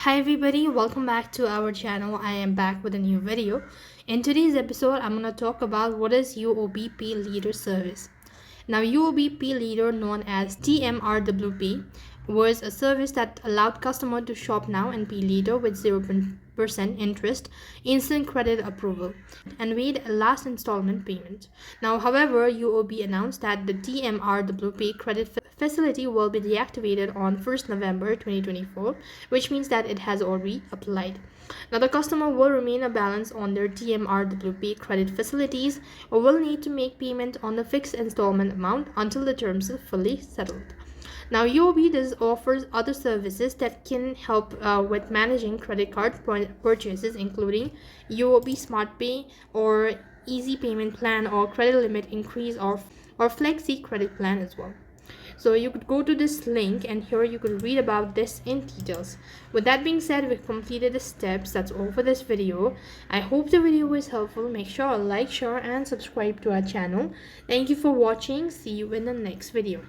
Hi everybody, welcome back to our channel. I am back with a new video. In today's episode, I'm going to talk about what is UOB PayLater service. Now, UOB PayLater, known as TMRWP, was a service that allowed customers to shop now and pay later with 0% interest, instant credit approval, and made a last installment payment. Now, however, UOB announced that the TMRWP credit facility will be deactivated on 1st November 2024, which means that it has already applied. Now, the customer will remain a balance on their TMRWP credit facilities or will need to make payment on the fixed installment amount until the terms are fully settled. Now, UOB does offers other services that can help with managing credit card purchases, including UOB Smart Pay or Easy Payment Plan or credit limit increase or Flexi credit plan as well. So you could go to this link and here you could read about this in details. With that being said, we've completed the steps. That's all for this video. I hope the video was helpful. Make sure to like, share and subscribe to our channel. Thank you for watching. See you in the next video.